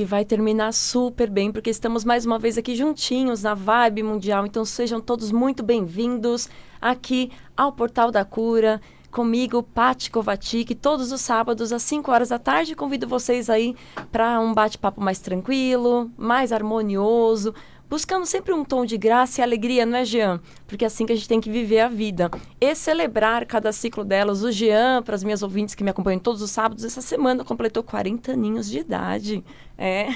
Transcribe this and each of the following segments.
vai terminar super bem, porque estamos mais uma vez aqui juntinhos na Vibe Mundial. Então sejam todos muito bem-vindos aqui ao Portal da Cura, comigo, Paty Kovacic, todos os sábados às 5 horas da tarde. Convido vocês aí para um bate-papo mais tranquilo, mais harmonioso, buscando sempre um tom de graça e alegria, não é, Jean? Porque é assim que a gente tem que viver a vida. E celebrar cada ciclo delas. O Jean, para as minhas ouvintes que me acompanham todos os sábados, essa semana completou 40 aninhos de idade. É.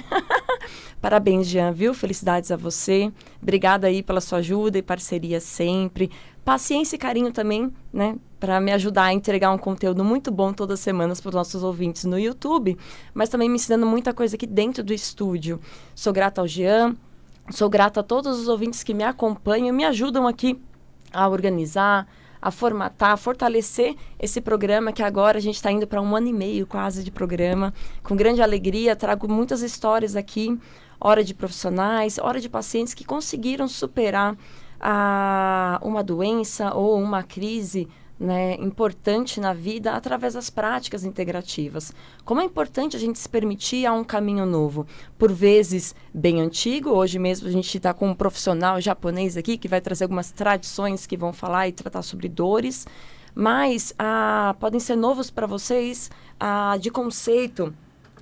Parabéns, Jean, viu? Felicidades a você. Obrigada aí pela sua ajuda e parceria sempre. Paciência e carinho também, né? Para me ajudar a entregar um conteúdo muito bom todas as semanas para os nossos ouvintes no YouTube, mas também me ensinando muita coisa aqui dentro do estúdio. Sou grata ao Jean. Sou grata a todos os ouvintes que me acompanham e me ajudam aqui a organizar, a formatar, a fortalecer esse programa que agora a gente está indo para 1 ano e meio quase de programa. Com grande alegria, trago muitas histórias aqui, hora de profissionais, hora de pacientes que conseguiram superar uma doença ou uma crise, né, importante na vida através das práticas integrativas. Como é importante a gente se permitir a um caminho novo, por vezes bem antigo. Hoje mesmo a gente está com um profissional japonês aqui que vai trazer algumas tradições que vão falar e tratar sobre dores, mas podem ser novos para vocês de conceito,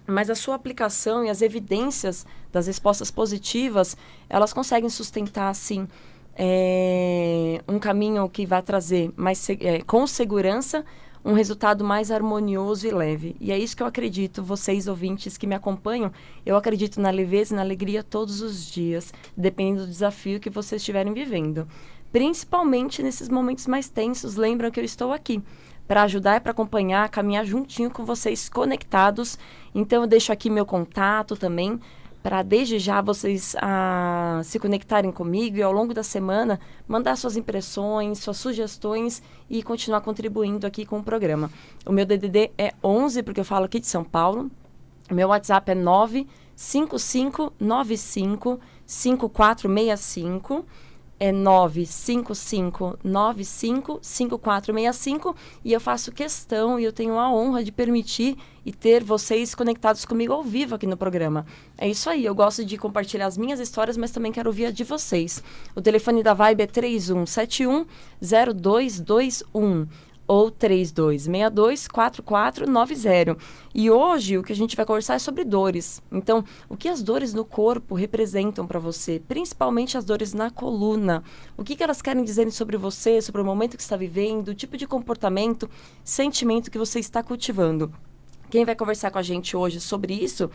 mas a sua aplicação e as evidências das respostas positivas, elas conseguem sustentar, sim, um caminho que vai trazer com segurança um resultado mais harmonioso e leve. E é isso que eu acredito, vocês ouvintes que me acompanham, eu acredito na leveza e na alegria todos os dias, dependendo do desafio que vocês estiverem vivendo. Principalmente nesses momentos mais tensos, lembram que eu estou aqui para ajudar e para acompanhar, caminhar juntinho com vocês conectados. Então eu deixo aqui meu contato também, para desde já vocês se conectarem comigo e ao longo da semana mandar suas impressões, suas sugestões e continuar contribuindo aqui com o programa. O meu DDD é 11, porque eu falo aqui de São Paulo. O meu WhatsApp é 955955465. É 955955465 e eu faço questão e eu tenho a honra de permitir e ter vocês conectados comigo ao vivo aqui no programa. É isso aí, eu gosto de compartilhar as minhas histórias, mas também quero ouvir a de vocês. O telefone da Vibe é 3171-0221 ou 3262-4490. E hoje o que a gente vai conversar é sobre dores. Então, o que as dores no corpo representam para você? Principalmente as dores na coluna. O que elas querem dizer sobre você, sobre o momento que está vivendo, o tipo de comportamento, sentimento que você está cultivando. Quem vai conversar com a gente hoje sobre isso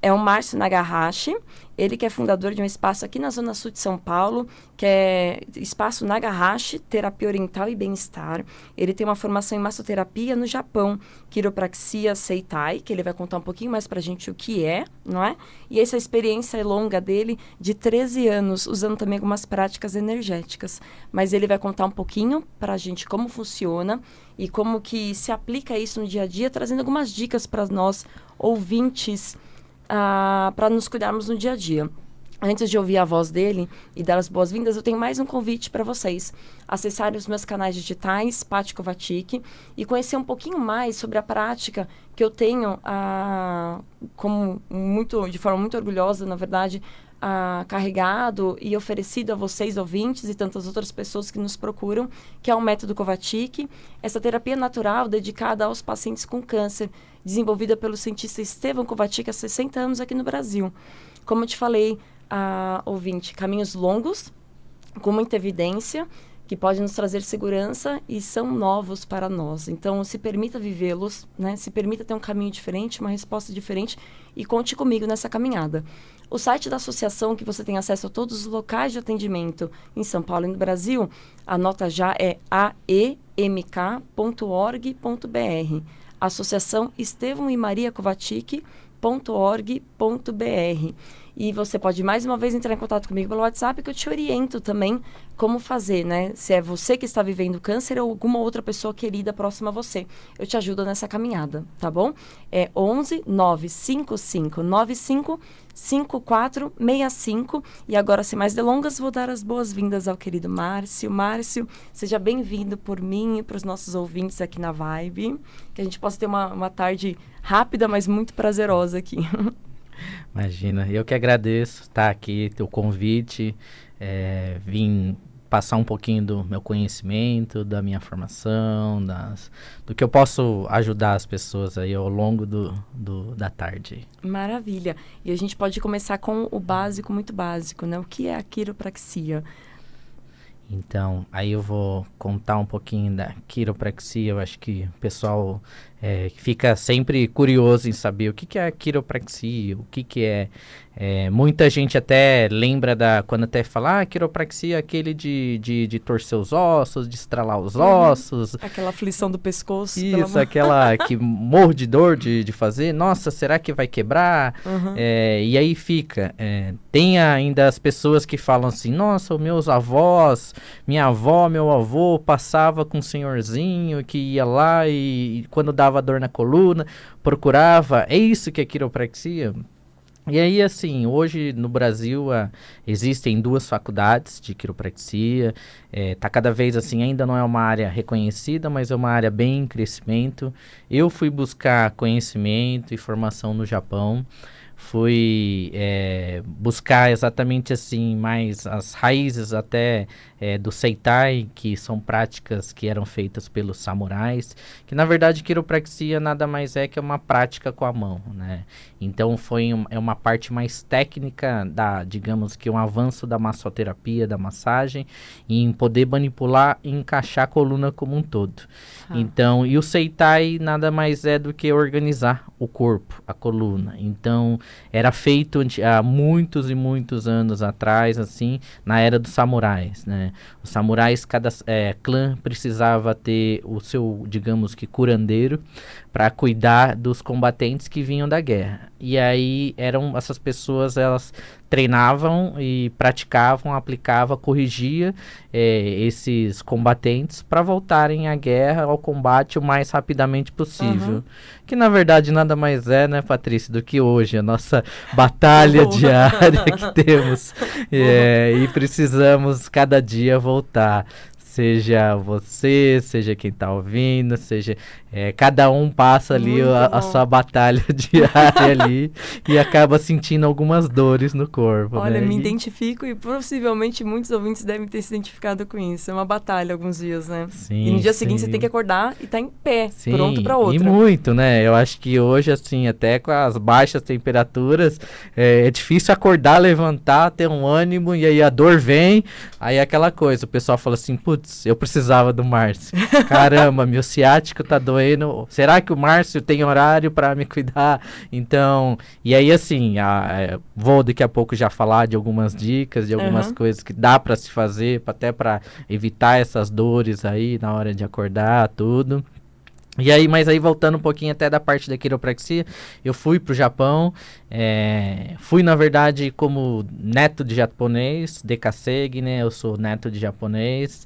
é o Márcio Nagahashi. Ele que é fundador de um espaço aqui na Zona Sul de São Paulo, que é Espaço Nagahashi, Terapia Oriental e Bem-Estar. Ele tem uma formação em massoterapia no Japão, quiropraxia Seitai, que ele vai contar um pouquinho mais pra gente o que é, não é? E essa experiência longa dele de 13 anos, usando também algumas práticas energéticas. Mas ele vai contar um pouquinho pra gente como funciona e como que se aplica isso no dia a dia, trazendo algumas dicas para nós ouvintes, para nos cuidarmos no dia a dia. Antes de ouvir a voz dele e dar as boas-vindas, eu tenho mais um convite para vocês. Acessarem os meus canais digitais, Paty Kovacic, e conhecer um pouquinho mais sobre a prática que eu tenho, de forma muito orgulhosa, na verdade, carregado e oferecido a vocês, ouvintes, e tantas outras pessoas que nos procuram, que é o método Kovacic, essa terapia natural dedicada aos pacientes com câncer, desenvolvida pelo cientista Estevão Kovacic há 60 anos aqui no Brasil. Como eu te falei, ouvinte, caminhos longos, com muita evidência, que podem nos trazer segurança e são novos para nós. Então, se permita vivê-los, né? Se permita ter um caminho diferente, uma resposta diferente e conte comigo nessa caminhada. O site da associação, que você tem acesso a todos os locais de atendimento em São Paulo e no Brasil, anota já, é aemk.org.br. Associação Estevão e Maria Kovacic.org.br. E você pode mais uma vez entrar em contato comigo pelo WhatsApp, que eu te oriento também como fazer, né? Se é você que está vivendo câncer ou alguma outra pessoa querida próxima a você. Eu te ajudo nessa caminhada, tá bom? É 11 955 95 5465. E agora, sem mais delongas, vou dar as boas-vindas ao querido Márcio. Márcio, seja bem-vindo por mim e para os nossos ouvintes aqui na Vibe. Que a gente possa ter uma tarde rápida, mas muito prazerosa aqui. Imagina, eu que agradeço estar aqui, teu convite, vim passar um pouquinho do meu conhecimento, da minha formação, do que eu posso ajudar as pessoas aí ao longo da tarde. Maravilha. E a gente pode começar com o básico, muito básico, né? O que é a quiropraxia? Então, aí eu vou contar um pouquinho da quiropraxia. Eu acho que o pessoal fica sempre curioso em saber o que é a quiropraxia, o que é. Muita gente até lembra quando até fala, quiropraxia é aquele de torcer os ossos, de estralar os ossos. Aquela aflição do pescoço. Isso, aquela que morro de dor de fazer. Nossa, será que vai quebrar? E aí fica. Tem ainda as pessoas que falam assim, nossa, os meus avós, minha avó, meu avô passava com um senhorzinho que ia lá e quando dava dor na coluna, procurava. É isso que é quiropraxia? E aí, assim, hoje no Brasil existem 2 faculdades de quiropraxia, tá cada vez assim, ainda não é uma área reconhecida, mas é uma área bem em crescimento. Eu fui buscar conhecimento e formação no Japão, fui buscar exatamente assim, mais as raízes até do Seitai, que são práticas que eram feitas pelos samurais, que na verdade quiropraxia nada mais é que uma prática com a mão, né? Então é uma parte mais técnica digamos que um avanço da massoterapia, da massagem, em poder manipular e encaixar a coluna como um todo. Então, e o Seitai nada mais é do que organizar o corpo, a coluna. Então, era feito há muitos e muitos anos atrás, assim, na era dos samurais, né? Os samurais, cada clã precisava ter o seu, digamos que, curandeiro para cuidar dos combatentes que vinham da guerra. E aí essas pessoas, elas treinavam e praticavam, aplicavam, corrigia esses combatentes para voltarem à guerra, ao combate o mais rapidamente possível. Que na verdade nada mais é, né, Patrícia, do que hoje, a nossa batalha diária que temos. E precisamos cada dia voltar. Seja você, seja quem está ouvindo, seja... cada um passa ali a sua batalha diária ali e acaba sentindo algumas dores no corpo. Olha, né? me identifico e possivelmente muitos ouvintes devem ter se identificado com isso. É uma batalha alguns dias, né? Sim, e no dia seguinte você tem que acordar e tá em pé, pronto para outra. E muito, né? Eu acho que hoje, assim, até com as baixas temperaturas, é difícil acordar, levantar, ter um ânimo e aí a dor vem. Aí aquela coisa, o pessoal fala assim, putz, eu precisava do Márcio. Caramba, meu ciático tá doendo. Será que o Márcio tem horário para me cuidar? Então, e aí assim, vou daqui a pouco já falar de algumas dicas, de algumas coisas que dá para se fazer, até para evitar essas dores aí na hora de acordar, tudo. E aí, mas aí voltando um pouquinho até da parte da quiropraxia, eu fui pro Japão, fui na verdade como neto de japonês, Dekasegi, né, eu sou neto de japonês,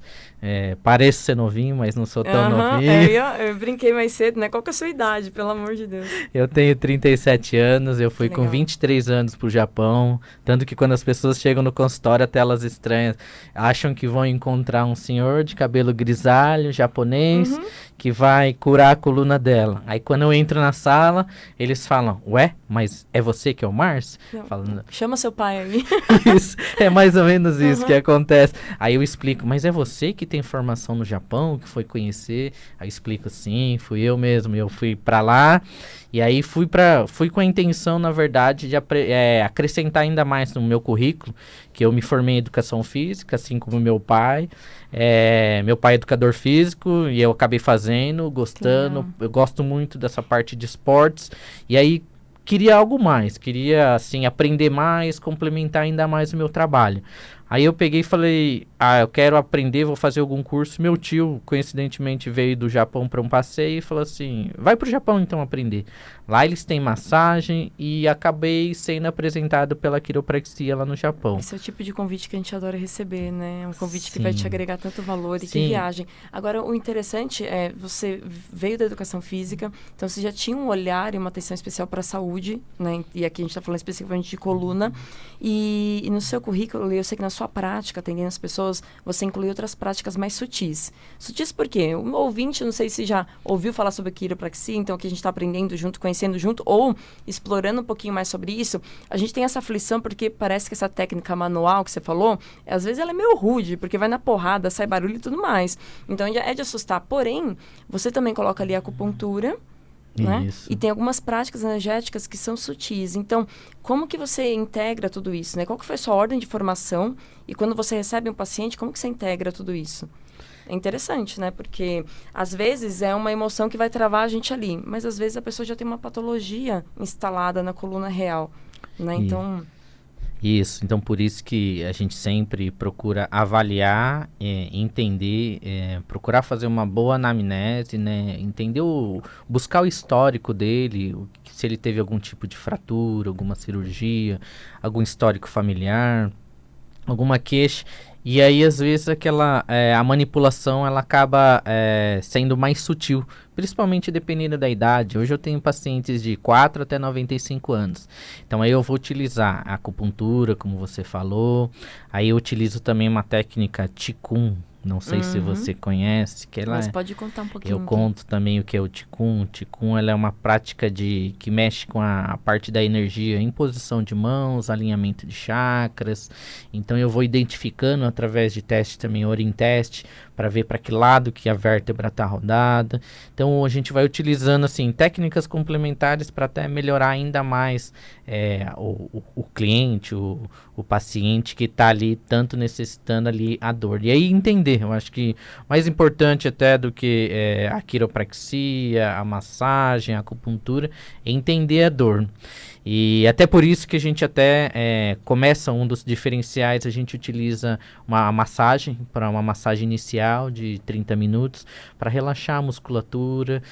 pareço ser novinho, mas não sou tão novinho. Eu brinquei mais cedo, né, qual que é a sua idade, pelo amor de Deus? Eu tenho 37 anos, eu fui com 23 anos pro Japão, tanto que quando as pessoas chegam no consultório, até elas estranhas, acham que vão encontrar um senhor de cabelo grisalho, japonês, que vai curar a coluna dela. Aí quando eu entro na sala, eles falam, ué, mas é você que é o Márcio? Chama seu pai aí. Isso, é mais ou menos isso que acontece. Aí eu explico, mas é você que tem formação no Japão, que foi conhecer? Aí eu explico, sim, fui eu mesmo, eu fui pra lá. E aí fui com a intenção, na verdade, de acrescentar ainda mais no meu currículo, que eu me formei em educação física, assim como meu pai. Meu pai é educador físico e eu acabei fazendo, gostando. Eu gosto muito dessa parte de esportes. E aí queria algo mais, queria assim aprender mais, complementar ainda mais o meu trabalho. Aí eu peguei e falei, eu quero aprender, vou fazer algum curso. Meu tio, coincidentemente, veio do Japão para um passeio e falou assim, vai pro Japão então aprender. Lá eles têm massagem e acabei sendo apresentado pela quiropraxia lá no Japão. Esse é o tipo de convite que a gente adora receber, né? É um convite que vai te agregar tanto valor e que viagem. Agora, o interessante é, você veio da educação física, então você já tinha um olhar e uma atenção especial para a saúde, né? E aqui a gente está falando especificamente de coluna. E no seu currículo, eu sei que na sua prática, atendendo as pessoas, você inclui outras práticas mais sutis. Sutis por quê? O ouvinte, não sei se já ouviu falar sobre quiropraxia, então aqui a gente está aprendendo junto com conhecendo junto ou explorando um pouquinho mais sobre isso, a gente tem essa aflição porque parece que essa técnica manual que você falou, às vezes ela é meio rude, porque vai na porrada, sai barulho e tudo mais. Então é de assustar. Porém, você também coloca ali a acupuntura, né? E tem algumas práticas energéticas que são sutis. Então, como que você integra tudo isso, né? Qual que foi a sua ordem de formação? E quando você recebe um paciente, como que você integra tudo isso? É interessante, né? Porque, às vezes, é uma emoção que vai travar a gente ali. Mas, às vezes, a pessoa já tem uma patologia instalada na coluna real, né? Então... Isso, então por isso que a gente sempre procura avaliar, entender, procurar fazer uma boa anamnese, né? Entender, buscar o histórico dele, se ele teve algum tipo de fratura, alguma cirurgia, algum histórico familiar, alguma queixa. E aí, às vezes, a manipulação ela acaba sendo mais sutil, principalmente dependendo da idade. Hoje eu tenho pacientes de 4 até 95 anos. Então, aí eu vou utilizar a acupuntura, como você falou. Aí eu utilizo também uma técnica Qigong. Não sei se você conhece. Mas pode contar um pouquinho. Eu conto também o que é o Qigong. O Qigong ela é uma prática que mexe com a parte da energia, imposição de mãos, alinhamento de chakras. Então eu vou identificando através de teste também, Orinteste, para ver para que lado que a vértebra está rodada. Então a gente vai utilizando assim técnicas complementares para até melhorar ainda mais o cliente, o paciente que está ali tanto necessitando ali a dor. E aí entender, eu acho que mais importante até do que a quiropraxia, a massagem, a acupuntura, é entender a dor. E até por isso que a gente até começa um dos diferenciais, a gente utiliza uma massagem, para uma massagem inicial de 30 minutos, para relaxar a musculatura.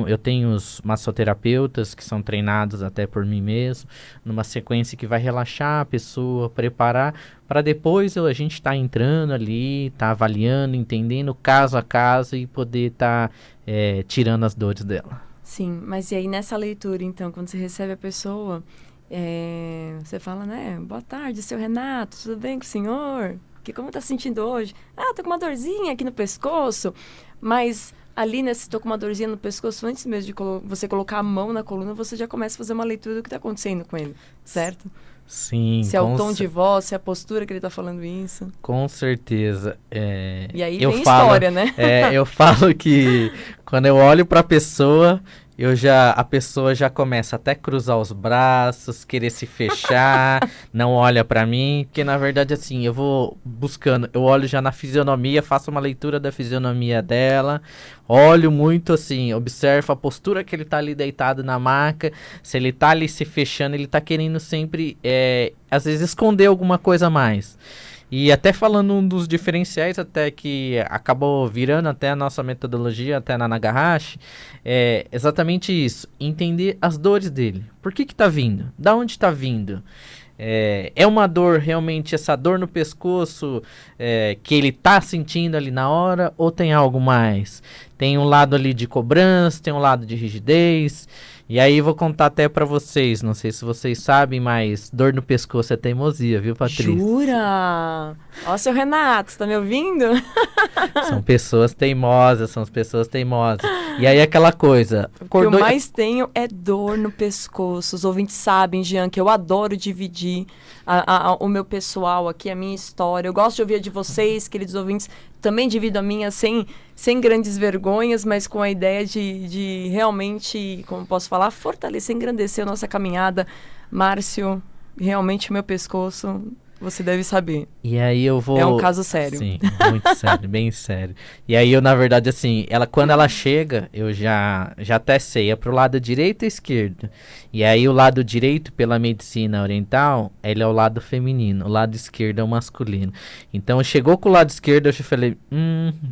Eu tenho os massoterapeutas que são treinados até por mim mesmo, numa sequência que vai relaxar a pessoa, preparar, para depois a gente estar entrando ali, tá avaliando, entendendo caso a caso e poder estar tirando as dores dela. Sim, mas e aí nessa leitura, então, quando você recebe a pessoa, você fala, né? Boa tarde, seu Renato, tudo bem com o senhor? Como tá se sentindo hoje? Ah, tô com uma dorzinha aqui no pescoço. Mas ali, né, se tô com uma dorzinha no pescoço, antes mesmo de você colocar a mão na coluna, você já começa a fazer uma leitura do que tá acontecendo com ele, certo? Sim. Se é o tom de voz, se é a postura que ele tá falando isso. Com certeza. E aí vem história, né? Eu falo que quando eu olho para a pessoa, a pessoa já começa até cruzar os braços, querer se fechar, não olha para mim, porque na verdade assim, eu vou buscando, eu olho já na fisionomia, faço uma leitura da fisionomia dela, olho muito assim, observo a postura que ele tá ali deitado na maca, se ele tá ali se fechando, ele tá querendo sempre, às vezes esconder alguma coisa a mais. E até falando um dos diferenciais até que acabou virando até a nossa metodologia, até na Nagahashi, é exatamente isso, entender as dores dele. Por que tá vindo? Da onde tá vindo? É uma dor realmente, essa dor no pescoço que ele tá sentindo ali na hora, ou tem algo mais? Tem um lado ali de cobrança, tem um lado de rigidez. E aí vou contar até pra vocês, não sei se vocês sabem, mas dor no pescoço é teimosia, viu, Patrícia? Jura? Ó, seu Renato, você tá me ouvindo? São pessoas teimosas, E aí aquela coisa... O que eu mais tenho é dor no pescoço. Os ouvintes sabem, Jean, que eu adoro dividir o meu pessoal aqui, a minha história. Eu gosto de ouvir a de vocês, queridos ouvintes. Também divido a minha sem grandes vergonhas, mas com a ideia de realmente, como posso falar, fortalecer, engrandecer a nossa caminhada. Márcio, realmente o meu pescoço, você deve saber. E aí eu vou... É um caso sério. Sim, muito sério, bem sério. E aí eu, na verdade, assim, quando ela chega, eu já até sei, é pro lado direito e esquerdo. E aí o lado direito, pela medicina oriental, ele é o lado feminino, o lado esquerdo é o masculino. Então chegou com o lado esquerdo, eu já falei,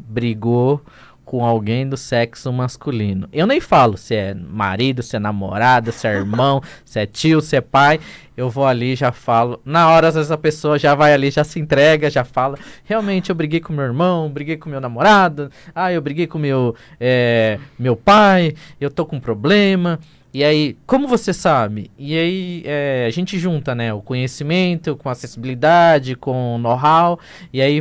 brigou com alguém do sexo masculino. Eu nem falo se é marido, se é namorada, se é irmão, se é tio, se é pai. Eu vou ali, já falo. Na hora, às vezes, a pessoa já vai ali, já se entrega, já fala. Realmente, eu briguei com meu irmão, briguei com meu namorado. Eu briguei com meu pai, eu tô com problema. E aí, como você sabe? E aí, a gente junta, né, o conhecimento com acessibilidade, com know-how, e aí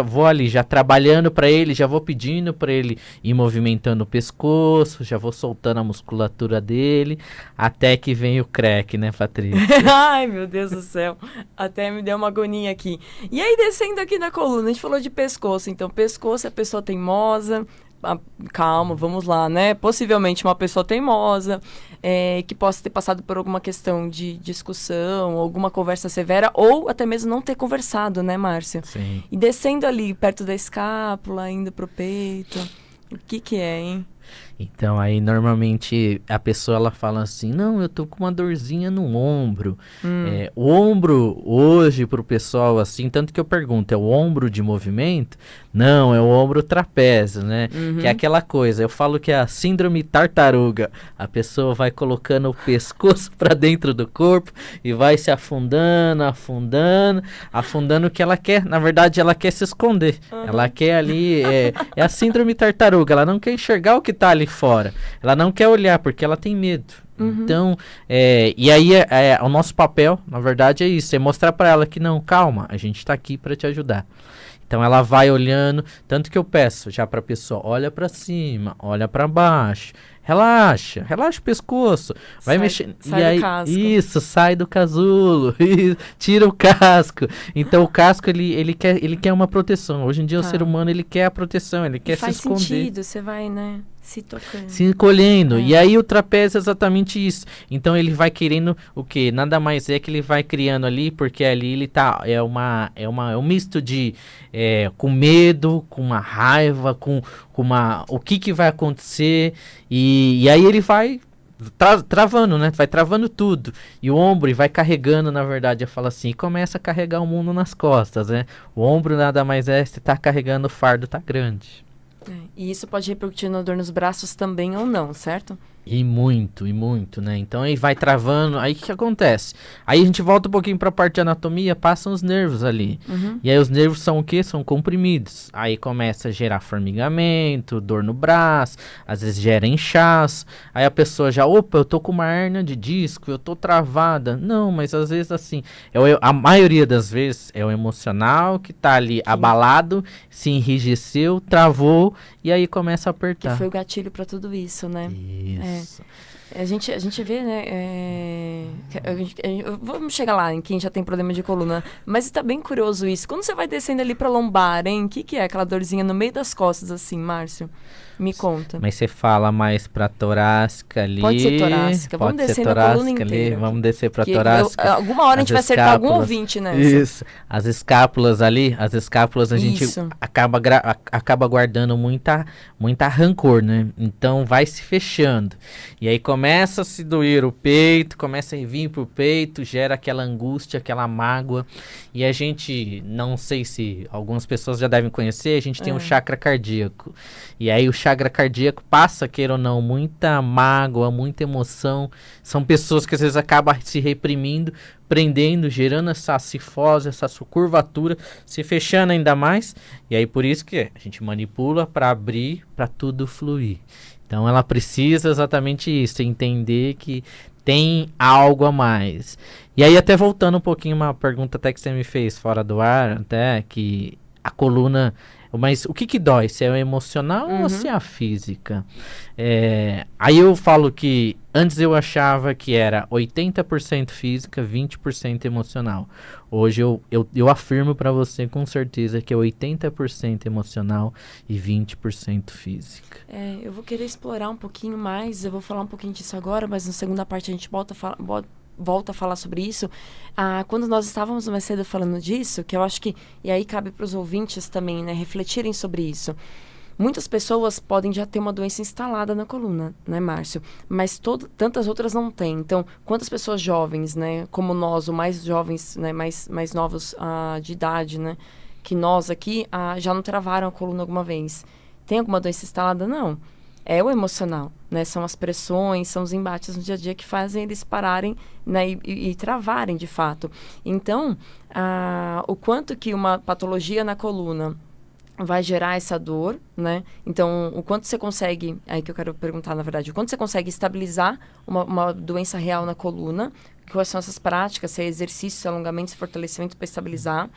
vou ali já trabalhando para ele, já vou pedindo para ele ir movimentando o pescoço, já vou soltando a musculatura dele, até que vem o crack, né, Patrícia? Ai, meu Deus do céu. Até me deu uma agonia aqui. E aí, descendo aqui na coluna, a gente falou de pescoço. Então, pescoço é a pessoa teimosa. Calma, vamos lá, né? Possivelmente uma pessoa teimosa, que possa ter passado por alguma questão de discussão, alguma conversa severa, ou até mesmo não ter conversado, né, Márcio? Sim. E descendo ali, perto da escápula, indo pro peito. O que é, hein? Então, aí, normalmente, a pessoa, ela fala assim, não, eu tô com uma dorzinha no ombro. O ombro, hoje, pro pessoal, assim, tanto que eu pergunto, é o ombro de movimento? Não, é o ombro trapézio, né? Que é aquela coisa, eu falo que é a síndrome tartaruga. A pessoa vai colocando o pescoço pra dentro do corpo e vai se afundando, afundando o que ela quer. Na verdade, ela quer se esconder. Ela quer ali, é a síndrome tartaruga, ela não quer enxergar o que tá ali fora. Ela não quer olhar porque ela tem medo. Então, e aí o nosso papel, na verdade, é isso, é mostrar para ela que não, calma, a gente tá aqui para te ajudar. Então ela vai olhando, tanto que eu peço já para a pessoa, olha para cima, olha para baixo, relaxa o pescoço, vai mexendo, sai do casco. Isso, sai do casulo, tira o casco. Então o casco ele quer uma proteção. Hoje em dia o ser humano ele quer a proteção, ele quer se esconder. Faz sentido, você vai, né? Se tocando. Se encolhendo. E aí o trapézio é exatamente isso. Então ele vai querendo o quê? Nada mais é que ele vai criando ali, porque ali ele tá. É um misto de com medo, com uma raiva, com uma. O que vai acontecer. E aí ele vai travando, né? Vai travando tudo. E o ombro e vai carregando, na verdade, eu falo assim, e começa a carregar o mundo nas costas, né? O ombro nada mais é, você tá carregando o fardo, tá grande. E isso pode repercutir na dor nos braços também ou não, certo? E muito, né? Então aí vai travando, aí o que acontece? Aí a gente volta um pouquinho pra parte de anatomia, passam os nervos ali. E aí os nervos são o quê? São comprimidos. Aí começa a gerar formigamento, dor no braço, às vezes gera inchaço. Aí a pessoa já, opa, eu tô com uma hérnia de disco, eu tô travada. Não, mas às vezes assim, a maioria das vezes é o emocional que tá ali abalado, se enrijeceu, travou e aí começa a apertar. Que foi o gatilho pra tudo isso, né? Isso. A gente vê, né? Vamos chegar lá em quem já tem problema de coluna. Mas está bem curioso isso. Quando você vai descendo ali pra lombar, hein? O que é aquela dorzinha no meio das costas, assim, Márcio? Me conta. Mas você fala mais pra torácica ali. Pode ser torácica. Vamos descer na coluna inteira. Vamos descer pra torácica. Alguma hora a gente vai acertar algum ouvinte nessa. Isso. As escápulas ali, a gente acaba guardando muita rancor, né? Então vai se fechando. E aí começa a se doer o peito, começa a vir pro peito, gera aquela angústia, aquela mágoa. E a gente, não sei se algumas pessoas já devem conhecer, a gente tem um chakra cardíaco. E aí o chakra cardíaco passa, queira ou não, muita mágoa, muita emoção. São pessoas que às vezes acabam se reprimindo, prendendo, gerando essa cifose, essa curvatura, se fechando ainda mais. E aí por isso que a gente manipula para abrir, para tudo fluir. Então ela precisa exatamente isso, entender que tem algo a mais. E aí até voltando um pouquinho, uma pergunta até que você me fez fora do ar, até que a coluna... Mas o que dói? Se é o emocional ou se é a física? Aí eu falo que antes eu achava que era 80% física, 20% emocional. Hoje eu afirmo para você com certeza que é 80% emocional e 20% física. Eu vou querer explorar um pouquinho mais, eu vou falar um pouquinho disso agora, mas na segunda parte a gente volta a falar sobre isso. Quando nós estávamos mais cedo falando disso, que eu acho que, e aí cabe para os ouvintes também, né, refletirem sobre isso. Muitas pessoas podem já ter uma doença instalada na coluna, né, Márcio? Mas tantas outras não têm. Então, quantas pessoas jovens, né, como nós, ou mais jovens, né, mais novos de idade, né, que nós aqui, já não travaram a coluna alguma vez? Tem alguma doença instalada? Não. É o emocional, né? São as pressões, são os embates no dia a dia que fazem eles pararem, né, e travarem de fato. Então, o quanto que uma patologia na coluna vai gerar essa dor, né? Então, o quanto você consegue, aí que eu quero perguntar, na verdade, o quanto você consegue estabilizar uma doença real na coluna, quais são essas práticas, se é exercícios, alongamentos, fortalecimento para estabilizar,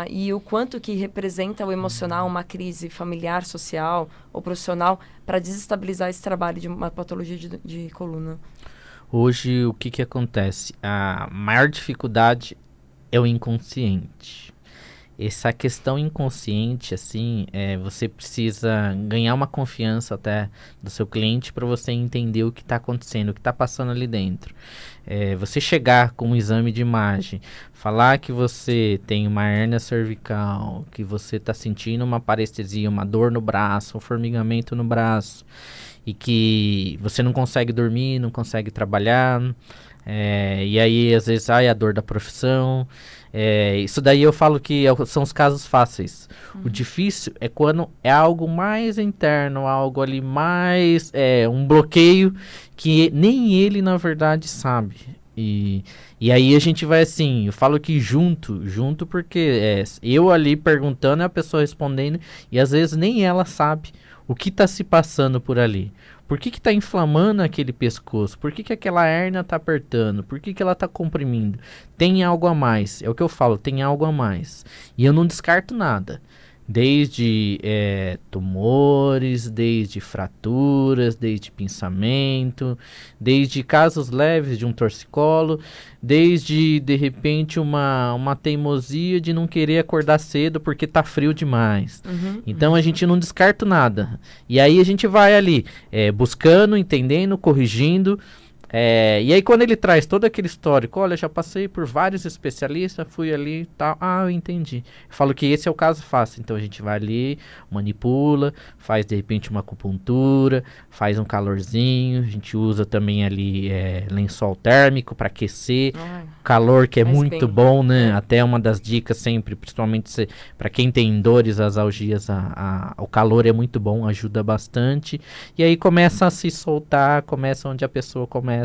e o quanto que representa o emocional, uma crise familiar, social ou profissional, para desestabilizar esse trabalho de uma patologia de coluna. Hoje, o que que acontece? A maior dificuldade é o inconsciente. Essa questão inconsciente, assim, você precisa ganhar uma confiança até do seu cliente para você entender o que está acontecendo, o que está passando ali dentro. Você chegar com um exame de imagem, falar que você tem uma hérnia cervical, que você está sentindo uma parestesia, uma dor no braço, um formigamento no braço, e que você não consegue dormir, não consegue trabalhar, e aí às vezes a dor da profissão. Isso daí eu falo que são os casos fáceis. O difícil é quando é algo mais interno, algo ali mais, um bloqueio que nem ele na verdade sabe. E aí a gente vai assim, eu falo que junto porque eu ali perguntando e a pessoa respondendo, e às vezes nem ela sabe o que está se passando por ali. Por que está inflamando aquele pescoço? Por que aquela hérnia está apertando? Por que ela está comprimindo? Tem algo a mais. É o que eu falo, tem algo a mais. E eu não descarto nada. Desde tumores, desde fraturas, desde pinçamento, desde casos leves de um torcicolo, desde, de repente, uma teimosia de não querer acordar cedo porque tá frio demais. Então, a gente não descarta nada. E aí a gente vai ali, buscando, entendendo, corrigindo. E aí quando ele traz todo aquele histórico, olha, já passei por vários especialistas, fui ali e tal, eu entendi. Eu falo que esse é o caso fácil, então a gente vai ali, manipula, faz de repente uma acupuntura, faz um calorzinho, a gente usa também ali lençol térmico para aquecer, calor que é muito bom, né? Até uma das dicas sempre, principalmente para quem tem dores, as algias, o calor é muito bom, ajuda bastante. E aí começa a se soltar, começa onde a pessoa começa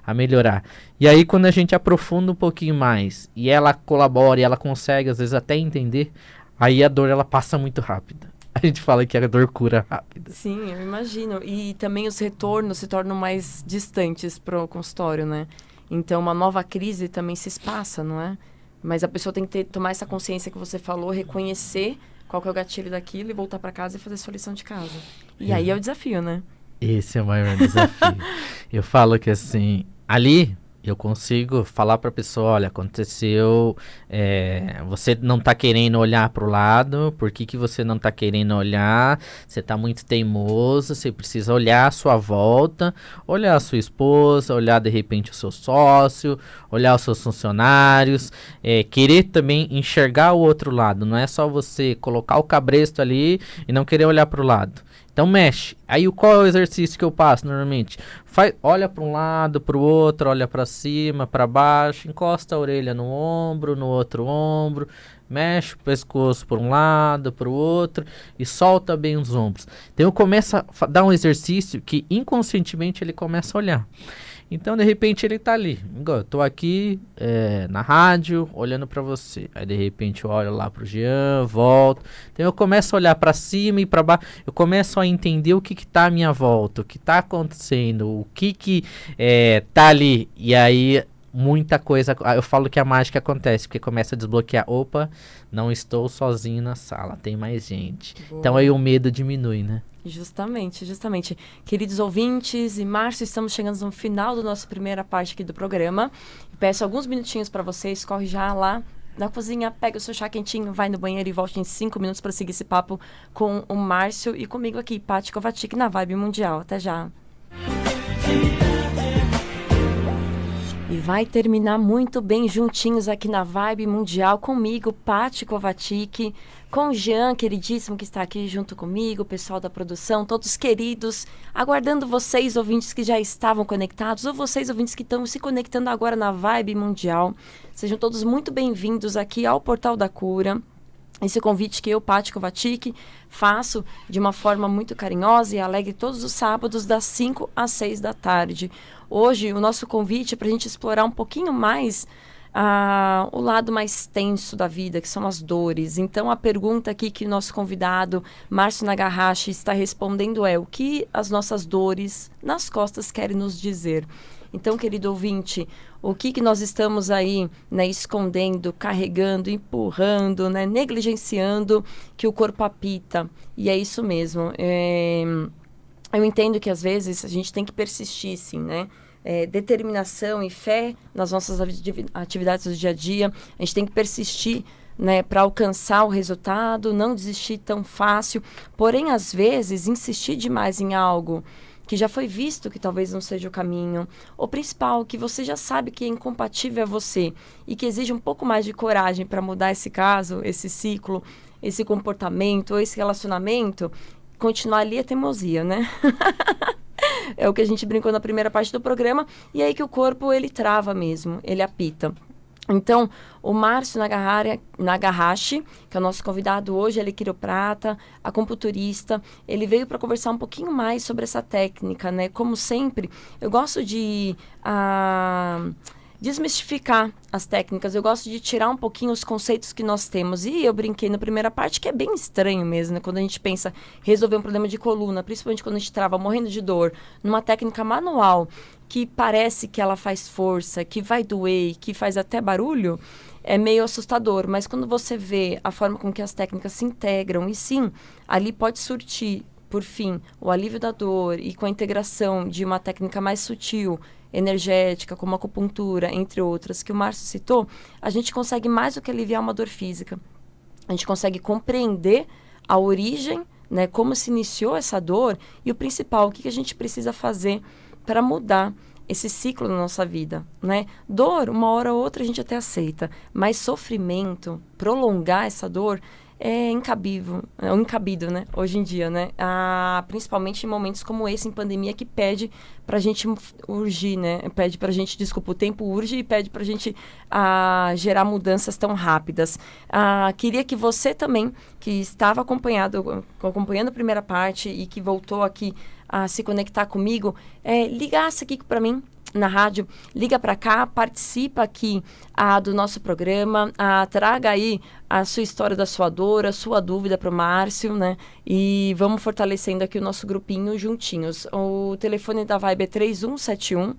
a melhorar. E aí quando a gente aprofunda um pouquinho mais e ela colabora e ela consegue às vezes até entender, aí a dor ela passa muito rápida. A gente fala que a dor cura rápido. Sim, eu imagino. E também os retornos se tornam mais distantes pro consultório, né? Então uma nova crise também se espaça, não é? Mas a pessoa tem que tomar essa consciência que você falou, reconhecer qual que é o gatilho daquilo e voltar para casa e fazer sua lição de casa. E aí é o desafio, né? Esse é o maior desafio. Eu falo que assim, ali eu consigo falar para a pessoa, olha, aconteceu, você não está querendo olhar para o lado, por que você não está querendo olhar? Você está muito teimoso, você precisa olhar a sua volta, olhar a sua esposa, olhar de repente o seu sócio, olhar os seus funcionários, querer também enxergar o outro lado, não é só você colocar o cabresto ali e não querer olhar para o lado. Então mexe. Aí qual é o exercício que eu passo normalmente? Olha para um lado, para o outro, olha para cima, para baixo, encosta a orelha no ombro, no outro ombro, mexe o pescoço para um lado, para o outro e solta bem os ombros. Então eu começo a dar um exercício que inconscientemente ele começa a olhar. Então, de repente, ele tá ali. Eu tô aqui na rádio, olhando para você. Aí, de repente, eu olho lá pro Jean, volto. Então, eu começo a olhar para cima e para baixo. Eu começo a entender o que tá à minha volta, o que tá acontecendo, o que tá ali. E aí, muita coisa... Eu falo que a mágica acontece, porque começa a desbloquear. Opa, não estou sozinho na sala, tem mais gente. Boa. Então, aí o medo diminui, né? Justamente. Queridos ouvintes, em março estamos chegando no final da nossa primeira parte aqui do programa. Peço alguns minutinhos para vocês, corre já lá na cozinha, pega o seu chá quentinho, vai no banheiro e volte em 5 minutos para seguir esse papo com o Márcio e comigo aqui, Paty Kovacic, na Vibe Mundial. Até já! E vai terminar muito bem juntinhos aqui na Vibe Mundial comigo, Paty Kovacic, com o Jean, queridíssimo, que está aqui junto comigo, o pessoal da produção, todos queridos, aguardando vocês, ouvintes que já estavam conectados, ou vocês, ouvintes que estão se conectando agora na Vibe Mundial. Sejam todos muito bem-vindos aqui ao Portal da Cura. Esse convite que eu, Paty Kovacic, faço de uma forma muito carinhosa e alegre todos os sábados, das 5 às 6 da tarde. Hoje, o nosso convite é para a gente explorar um pouquinho mais o lado mais tenso da vida, que são as dores. Então, a pergunta aqui que o nosso convidado, Márcio Nagahashi, está respondendo é: o que as nossas dores nas costas querem nos dizer? Então, querido ouvinte, o que nós estamos aí, né, escondendo, carregando, empurrando, né, negligenciando, que o corpo apita? E é isso mesmo. Eu entendo que às vezes a gente tem que persistir, sim, né? Determinação e fé nas nossas atividades do dia a dia. A gente tem que persistir, né, para alcançar o resultado, não desistir tão fácil. Porém, às vezes, insistir demais em algo que já foi visto que talvez não seja o caminho, ou principal, que você já sabe que é incompatível a você e que exige um pouco mais de coragem para mudar esse caso, esse ciclo, esse comportamento ou esse relacionamento, continuar ali é teimosia, né? É o que a gente brincou na primeira parte do programa, e aí que o corpo, ele trava mesmo, ele apita. Então, o Márcio Nagahashi, que é o nosso convidado hoje, ele é quiroprata, acupunturista, ele veio para conversar um pouquinho mais sobre essa técnica, né? Como sempre, eu gosto de desmistificar as técnicas, eu gosto de tirar um pouquinho os conceitos que nós temos. E eu brinquei na primeira parte que é bem estranho mesmo, né? Quando a gente pensa resolver um problema de coluna, principalmente quando a gente trava morrendo de dor, numa técnica manual, que parece que ela faz força, que vai doer, que faz até barulho, é meio assustador. Mas quando você vê a forma com que as técnicas se integram, e sim, ali pode surtir, por fim, o alívio da dor, e com a integração de uma técnica mais sutil, energética, como a acupuntura, entre outras, que o Márcio citou, a gente consegue mais do que aliviar uma dor física. A gente consegue compreender a origem, né, como se iniciou essa dor, e o principal, o que a gente precisa fazer para mudar esse ciclo na nossa vida, né? Dor, uma hora ou outra a gente até aceita, mas sofrimento, prolongar essa dor é incabível, é um incabido, né? Hoje em dia, né? Principalmente em momentos como esse, em pandemia, que pede pra gente urgir, né? Pede pra gente, desculpa, o tempo urge e pede pra gente gerar mudanças tão rápidas. Queria que você também, que estava acompanhando a primeira parte e que voltou aqui a se conectar comigo, ligasse aqui para mim na rádio, liga para cá, participa aqui do nosso programa, traga aí a sua história da sua dor, a sua dúvida para o Márcio, né? E vamos fortalecendo aqui o nosso grupinho juntinhos. O telefone da Vibe é 3171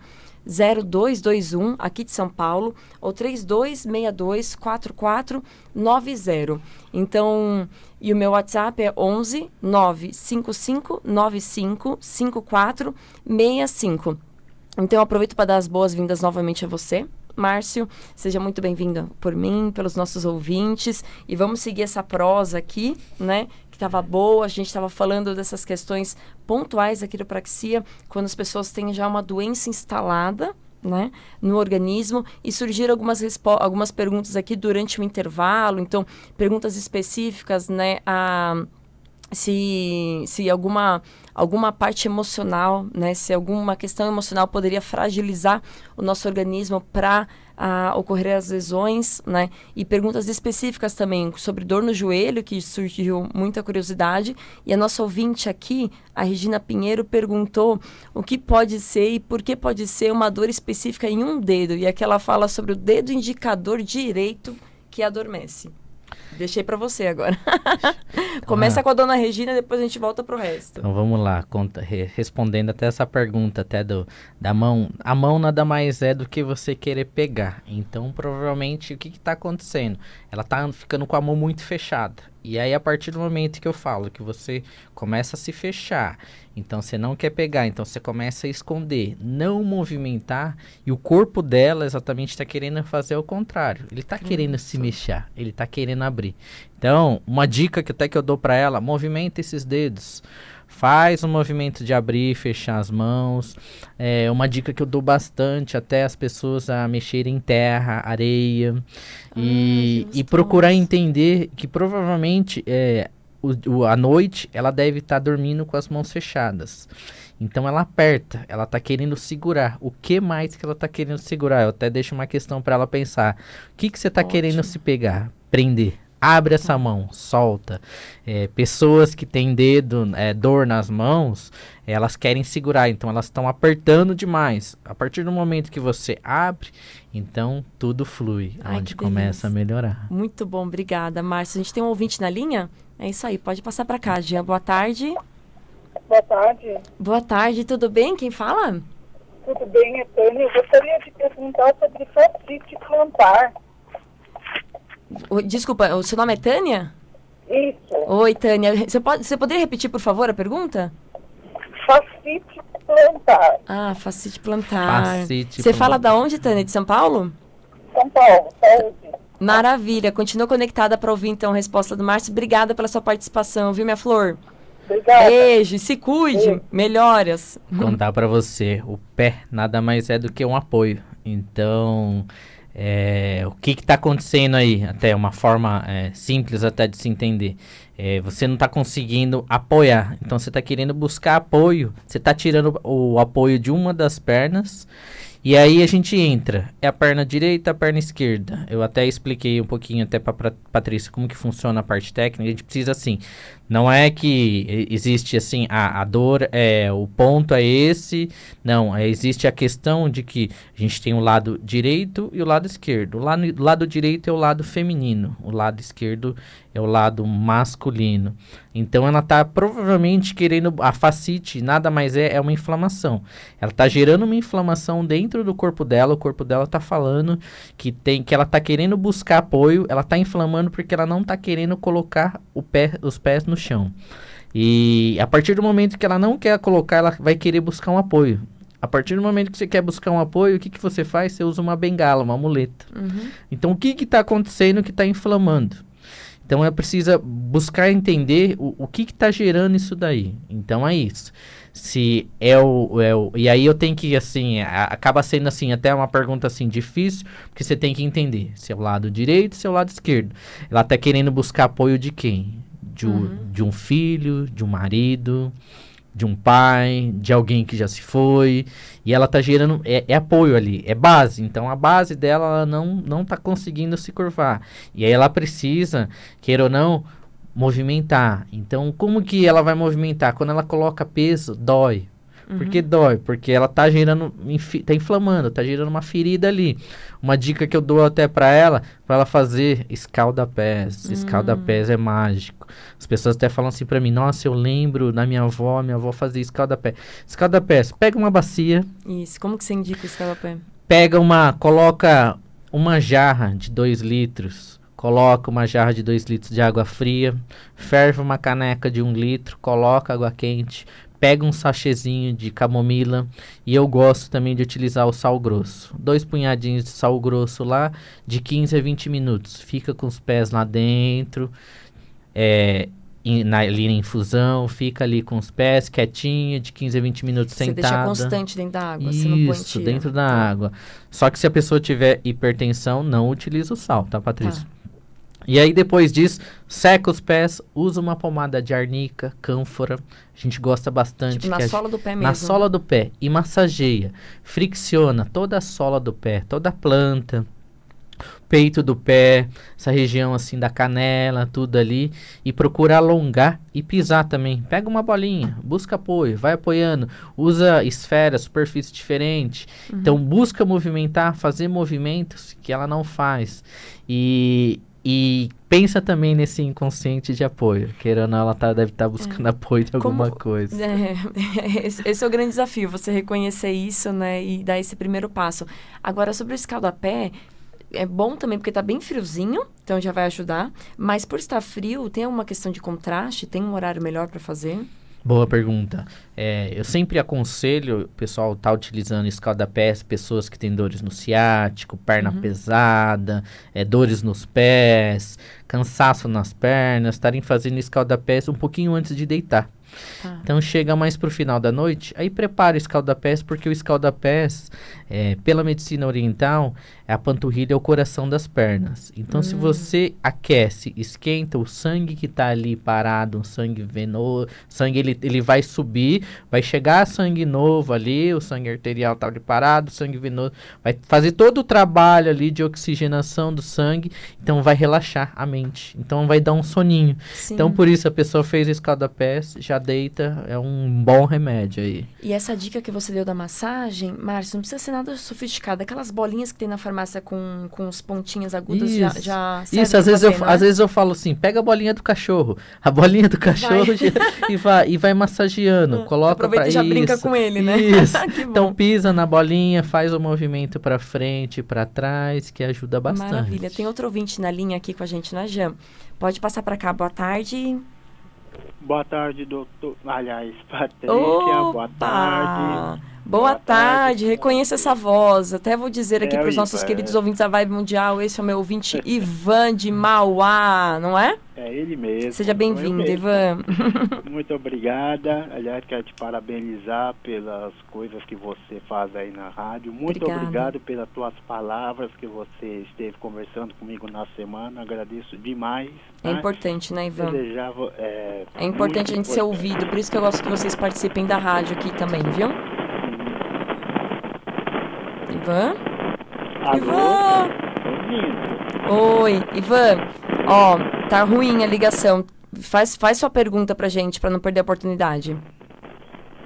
0221, aqui de São Paulo, ou 3262-4490. Então, e o meu WhatsApp é 11 955 95 5465. Então, eu aproveito para dar as boas-vindas novamente a você, Márcio. Seja muito bem-vindo por mim, pelos nossos ouvintes. E vamos seguir essa prosa aqui, né? Que estava boa. A gente estava falando dessas questões pontuais da quiropraxia, quando as pessoas têm já uma doença instalada, né, no organismo, e surgiram algumas perguntas aqui durante o intervalo. Então, perguntas específicas, né? Se alguma parte emocional, né, se alguma questão emocional poderia fragilizar o nosso organismo para ocorrer as lesões, né, e perguntas específicas também sobre dor no joelho, que surgiu muita curiosidade, e a nossa ouvinte aqui, a Regina Pinheiro, perguntou o que pode ser e por que pode ser uma dor específica em um dedo, e aqui ela fala sobre o dedo indicador direito que adormece. Deixei para você agora. Começa com a dona Regina, depois a gente volta pro resto. Então vamos lá, respondendo até essa pergunta até da mão. A mão nada mais é do que você querer pegar. Então provavelmente o que está acontecendo? Ela está ficando com a mão muito fechada. E aí a partir do momento que eu falo que você começa a se fechar, então você não quer pegar, então você começa a esconder, não movimentar, e o corpo dela exatamente está querendo fazer o contrário. Ele está querendo se mexer, ele está querendo abrir. Então, uma dica que eu dou para ela: movimenta esses dedos. Faz um movimento de abrir e fechar as mãos. Uma dica que eu dou bastante até as pessoas a mexerem em terra, areia. E procurar entender que provavelmente à noite ela deve estar dormindo com as mãos fechadas. Então ela aperta, ela está querendo segurar. O que mais que ela está querendo segurar? Eu até deixo uma questão para ela pensar. O que você está querendo se pegar? Prender. Abre essa mão, solta. Pessoas que têm dor nas mãos, elas querem segurar, então elas estão apertando demais. A partir do momento que você abre, então tudo flui, onde começa a melhorar. Muito bom, obrigada, Márcia. A gente tem um ouvinte na linha? É isso aí, pode passar para cá, Jean. Boa tarde. Boa tarde. Boa tarde, tudo bem? Quem fala? Tudo bem, é Tânia. Eu gostaria de perguntar sobre fascite plantar. Desculpa, o seu nome é Tânia? Isso. Oi, Tânia. Você poderia repetir, por favor, a pergunta? Fascite plantar. Ah, fascite plantar. Fascite Você plantar. fala da onde, Tânia? De São Paulo? São Paulo, saúde. Maravilha. Continua conectada para ouvir, então, a resposta do Márcio. Obrigada pela sua participação, viu, minha flor? Obrigada. Beijo, se cuide. Melhoras. Contar pra você, o pé nada mais é do que um apoio. Então, o que tá acontecendo aí? Até uma forma simples até de se entender. Você não tá conseguindo apoiar. Então, você tá querendo buscar apoio. Você tá tirando o apoio de uma das pernas. E aí a gente entra. É a perna direita, a perna esquerda. Eu até expliquei um pouquinho até pra Patrícia como que funciona a parte técnica. A gente precisa assim... Não é que existe assim, a dor, o ponto é esse. Não, existe a questão de que a gente tem o lado direito e o lado esquerdo. O lado direito é o lado feminino, o lado esquerdo é o lado masculino. Então ela está provavelmente querendo, a fascite nada mais é uma inflamação. Ela está gerando uma inflamação dentro do corpo dela, o corpo dela está falando que ela está querendo buscar apoio, ela está inflamando porque ela não está querendo colocar os pés no chão. E a partir do momento que ela não quer colocar, ela vai querer buscar um apoio. A partir do momento que você quer buscar um apoio, o que você faz? Você usa uma bengala, uma muleta. Então, o que está acontecendo que está inflamando? Então, ela precisa buscar entender o que está gerando isso daí. Então, é isso. Se e aí eu tenho que, assim, acaba sendo, assim, até uma pergunta, assim, difícil, porque você tem que entender se é o lado direito, se é o lado esquerdo. Ela está querendo buscar apoio de quem? De um filho, de um marido, de um pai, de alguém que já se foi, e ela tá gerando, apoio ali, é base, então a base dela, ela não tá conseguindo se curvar, e aí ela precisa, queira ou não, movimentar. Então, como que ela vai movimentar? Quando ela coloca peso, dói. Por que dói? Porque ela tá gerando, tá inflamando, tá gerando uma ferida ali. Uma dica que eu dou até para ela fazer escalda-pés. Escalda-pés é mágico. As pessoas até falam assim para mim, nossa, eu lembro da minha avó fazia escalda-pés. Escalda-pés, pega uma bacia. Isso, como que você indica o escalda-pé? Coloca uma jarra de 2 litros. Coloca uma jarra de 2 litros de água fria. Ferve uma caneca de 1 litro. Coloca água quente. Pega um sachêzinho de camomila, e eu gosto também de utilizar o sal grosso. 2 punhadinhos de sal grosso lá, de 15 a 20 minutos. Fica com os pés lá dentro, ali na infusão, fica ali com os pés quietinho, de 15 a 20 minutos sentada. Você deixa constante dentro da água, Isso, você não põe tira. Dentro da água. Só que se a pessoa tiver hipertensão, não utiliza o sal, tá, Patrícia? E aí, depois disso, seca os pés, usa uma pomada de arnica, cânfora. A gente gosta bastante. Tipo, na sola do pé mesmo. Na sola do pé. E massageia. Fricciona toda a sola do pé, toda a planta, peito do pé, essa região assim da canela, tudo ali. E procura alongar e pisar também. Pega uma bolinha, busca apoio, vai apoiando. Usa esfera, superfície diferente. Então, busca movimentar, fazer movimentos que ela não faz. E pensa também nesse inconsciente de apoio. Queira ou não, ela deve estar buscando apoio de alguma coisa. Esse é o grande desafio, você reconhecer isso, né? E dar esse primeiro passo. Agora, sobre o escalda-pé, é bom também porque tá bem friozinho, então já vai ajudar. Mas por estar frio, tem uma questão de contraste? Tem um horário melhor para fazer? Boa pergunta. Eu sempre aconselho o pessoal estar utilizando escalda-pés, pessoas que têm dores no ciático, perna pesada, dores nos pés, cansaço nas pernas, estarem fazendo escalda-pés um pouquinho antes de deitar. Tá. Então chega mais pro final da noite, aí prepara o escaldapés, porque o escaldapés, pela medicina oriental, a panturrilha é o coração das pernas. Então se você aquece, esquenta o sangue que tá ali parado, um sangue venoso, sangue ele vai subir, vai chegar sangue novo ali, o sangue arterial tá ali parado, o sangue venoso, vai fazer todo o trabalho ali de oxigenação do sangue, então vai relaxar a mente, então vai dar um soninho. Sim. Então por isso a pessoa fez o escaldapés, já deita, é um bom remédio aí. E essa dica que você deu da massagem, Márcio, não precisa ser nada sofisticado. Aquelas bolinhas que tem na farmácia com os pontinhos agudos já servem Isso, às né? vezes eu falo assim, pega a bolinha do cachorro. A bolinha do cachorro e vai massageando. Coloca aproveita e já brinca com ele, né? Isso. Que bom. Então pisa na bolinha, faz o movimento para frente, para trás, que ajuda bastante. Maravilha. Tem outro ouvinte na linha aqui com a gente, não é, Jean? Pode passar para cá. Boa tarde. Boa tarde, doutor. Aliás, Patrícia, boa tarde. Boa tarde, reconheça essa voz. Até vou dizer aqui para os nossos queridos ouvintes da Vibe Mundial, esse é o meu ouvinte Ivan de Mauá, não é? É ele mesmo. Seja bem-vindo, Ivan. Muito obrigada. Aliás, quero te parabenizar pelas coisas que você faz aí na rádio. Muito obrigado pelas tuas palavras que você esteve conversando comigo na semana. Agradeço demais. É importante, né, Ivan? É importante a gente ser ouvido, por isso que eu gosto que vocês participem da rádio aqui também, viu? Ivan? Alô? Ivan! Oi, Ivan. Ó, tá ruim a ligação. Faz sua pergunta pra gente, pra não perder a oportunidade.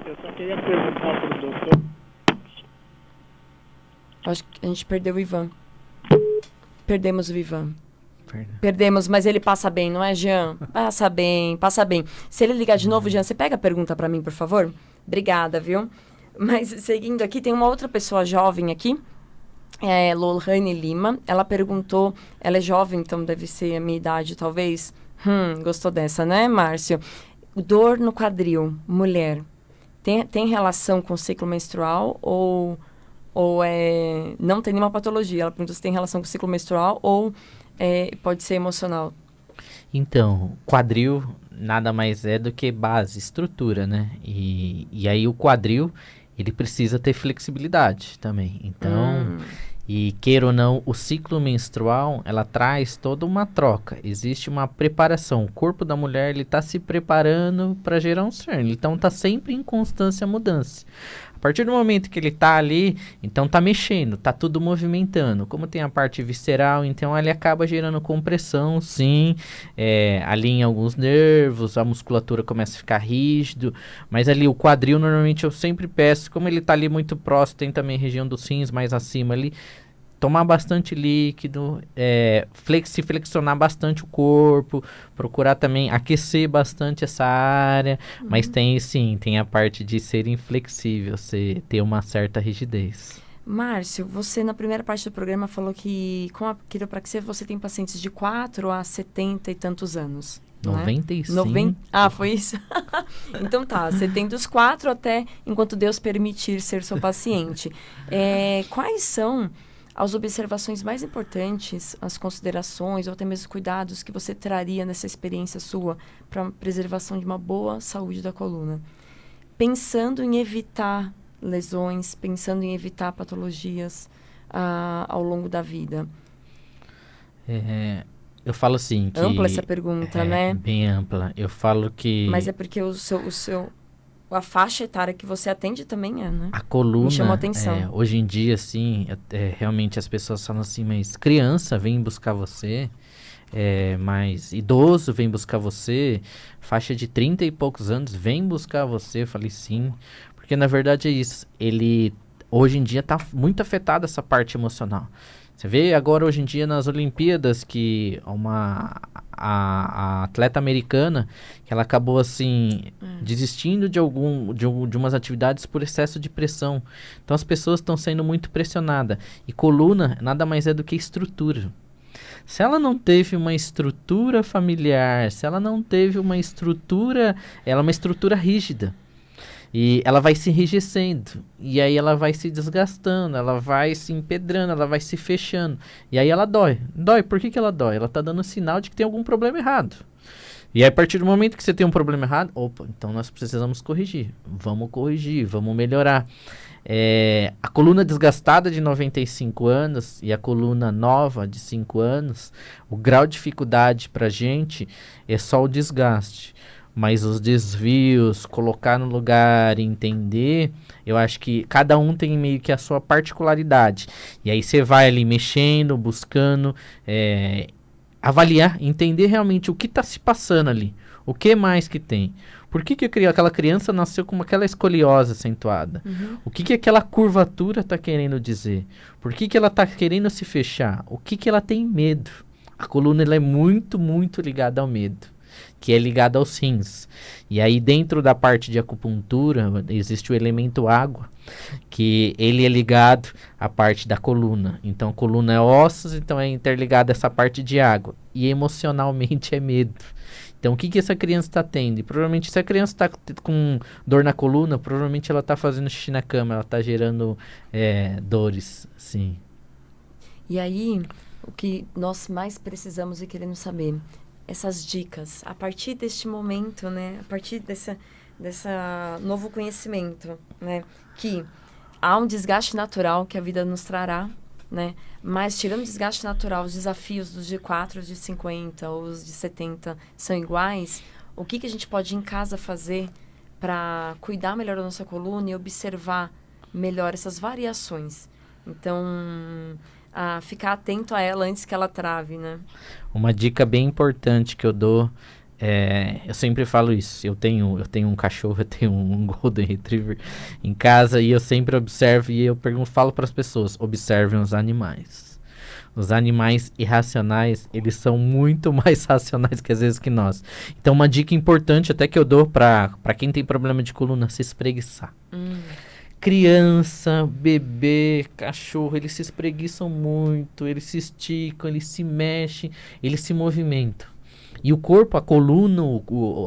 Eu só queria perguntar pro doutor. Acho que a gente perdeu o Ivan. Perdemos o Ivan. Perdemos, mas ele passa bem, não é, Jean? Passa bem, passa bem. Se ele ligar de novo, Jean, você pega a pergunta pra mim, por favor? Obrigada, viu? Mas seguindo aqui, tem uma outra pessoa jovem aqui, Lohane Lima. Ela perguntou, ela é jovem, então deve ser a minha idade, talvez. Gostou dessa, né, Márcio? Dor no quadril, mulher, tem relação com o ciclo menstrual ou não tem nenhuma patologia? Ela perguntou se tem relação com o ciclo menstrual ou pode ser emocional. Então, quadril nada mais é do que base, estrutura, né? E aí o quadril, ele precisa ter flexibilidade também. Então, e queira ou não, o ciclo menstrual, ela traz toda uma troca. Existe uma preparação. O corpo da mulher, ele está se preparando para gerar um cerne. Então, está sempre em constância mudança. A partir do momento que ele está ali, então está mexendo, está tudo movimentando. Como tem a parte visceral, então ele acaba gerando compressão, sim. Ali em alguns nervos, a musculatura começa a ficar rígido. Mas ali o quadril, normalmente eu sempre peço, como ele está ali muito próximo, tem também região dos rins mais acima ali, tomar bastante líquido, se flexionar bastante o corpo, procurar também aquecer bastante essa área, mas tem a parte de ser inflexível, ter uma certa rigidez. Márcio, você na primeira parte do programa falou que com a quiropraxia você tem pacientes de 4 a 70 e tantos anos. 95. Ah, foi isso? Então tá, você tem dos 4 até enquanto Deus permitir ser seu paciente. Quais são as observações mais importantes, as considerações ou até mesmo cuidados que você traria nessa experiência sua para a preservação de uma boa saúde da coluna? Pensando em evitar lesões, pensando em evitar patologias ao longo da vida. Eu falo assim que... Ampla essa pergunta, né? Bem ampla. Eu falo que... Mas é porque a faixa etária que você atende também né? A coluna, me chamou a atenção. Hoje em dia, assim, realmente as pessoas falam assim, mas criança vem buscar você, mas idoso vem buscar você, faixa de 30 e poucos anos vem buscar você. Eu falei sim, porque na verdade é isso. Hoje em dia está muito afetada essa parte emocional. Você vê agora hoje em dia nas Olimpíadas que a atleta americana, que ela acabou assim desistindo de umas atividades por excesso de pressão. Então as pessoas estão sendo muito pressionadas. E coluna nada mais é do que estrutura. Se ela não teve uma estrutura familiar, se ela não teve uma estrutura, ela é uma estrutura rígida. E ela vai se enrijecendo, e aí ela vai se desgastando, ela vai se empedrando, ela vai se fechando. E aí ela dói. Dói, por que ela dói? Ela está dando sinal de que tem algum problema errado. E aí, a partir do momento que você tem um problema errado, opa, então nós precisamos corrigir, vamos melhorar. A coluna desgastada de 95 anos e a coluna nova de 5 anos, o grau de dificuldade pra gente é só o desgaste. Mas os desvios, colocar no lugar, entender, eu acho que cada um tem meio que a sua particularidade. E aí você vai ali mexendo, buscando, avaliar, entender realmente o que está se passando ali. O que mais que tem? Por que aquela criança nasceu com aquela escoliose acentuada? Uhum. O que aquela curvatura está querendo dizer? Por que ela está querendo se fechar? O que ela tem medo? A coluna ela é muito, muito ligada ao medo, que é ligada aos rins. E aí dentro da parte de acupuntura existe o elemento água, que ele é ligado à parte da coluna. Então a coluna é ossos, então é interligada essa parte de água. E emocionalmente é medo. Então o que essa criança está tendo? E provavelmente se a criança está com dor na coluna, provavelmente ela está fazendo xixi na cama, ela está gerando dores, sim. E aí, o que nós mais precisamos e queremos saber, essas dicas, a partir deste momento, né, a partir dessa novo conhecimento, né, que há um desgaste natural que a vida nos trará, né, mas tirando o desgaste natural, os desafios dos de 4, os de 50, os de 70 são iguais, o que a gente pode em casa fazer para cuidar melhor da nossa coluna e observar melhor essas variações? Então, ficar atento a ela antes que ela trave, né? Uma dica bem importante que eu dou, eu sempre falo isso, eu tenho um cachorro, eu tenho um Golden Retriever em casa e eu sempre observo e eu falo para as pessoas, observem os animais. Os animais irracionais, eles são muito mais racionais que às vezes que nós. Então uma dica importante até que eu dou para quem tem problema de coluna, se espreguiçar. Criança, bebê, cachorro, eles se espreguiçam muito, eles se esticam, eles se mexem, eles se movimentam. E o corpo, a coluna,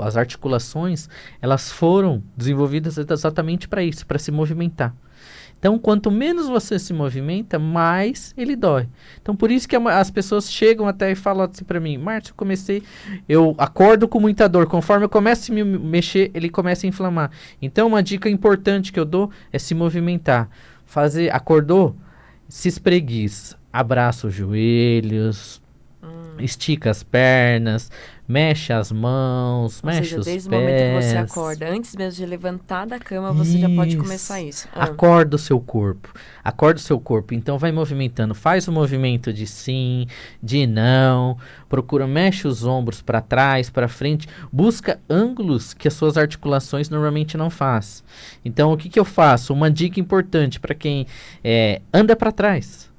as articulações, elas foram desenvolvidas exatamente para isso, para se movimentar. Então, quanto menos você se movimenta, mais ele dói. Então, por isso que as pessoas chegam até e falam assim para mim, Márcio, eu acordo com muita dor. Conforme eu começo a me mexer, ele começa a inflamar. Então, uma dica importante que eu dou é se movimentar. Acordou, se espreguiça, abraça os joelhos, estica as pernas, mexe as mãos, mexe os pés. Desde o momento que você acorda, antes mesmo de levantar da cama, você já pode começar isso. Acorda o seu corpo. Então vai movimentando, faz o movimento de sim, de não, mexe os ombros para trás, para frente, busca ângulos que as suas articulações normalmente não faz. Então o que eu faço? Uma dica importante para quem anda para trás.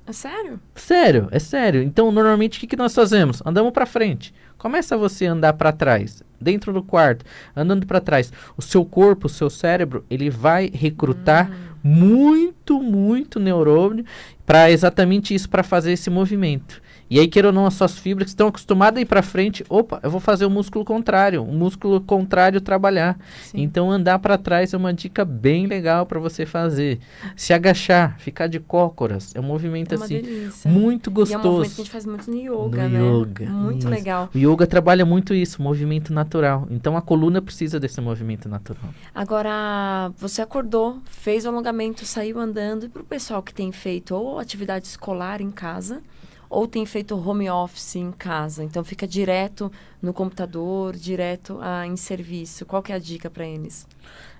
É sério? Sério, é sério. Então, normalmente, o que nós fazemos? Andamos para frente. Começa você a andar para trás, dentro do quarto, andando para trás. O seu corpo, o seu cérebro, ele vai recrutar muito, muito neurônio para exatamente isso, para fazer esse movimento. E aí, queira ou não, as suas fibras que estão acostumadas a ir para frente, eu vou fazer o músculo contrário trabalhar. Sim. Então, andar para trás é uma dica bem legal para você fazer. Se agachar, ficar de cócoras, é um movimento assim, delícia. Muito gostoso. E é um movimento que a gente faz muito no yoga, né? Muito legal. O yoga trabalha muito isso, movimento natural. Então, a coluna precisa desse movimento natural. Agora, você acordou, fez o alongamento, saiu andando. E para o pessoal que tem feito ou atividade escolar em casa, ou tem feito home office em casa, então fica direto no computador, direto em serviço. Qual que é a dica para eles?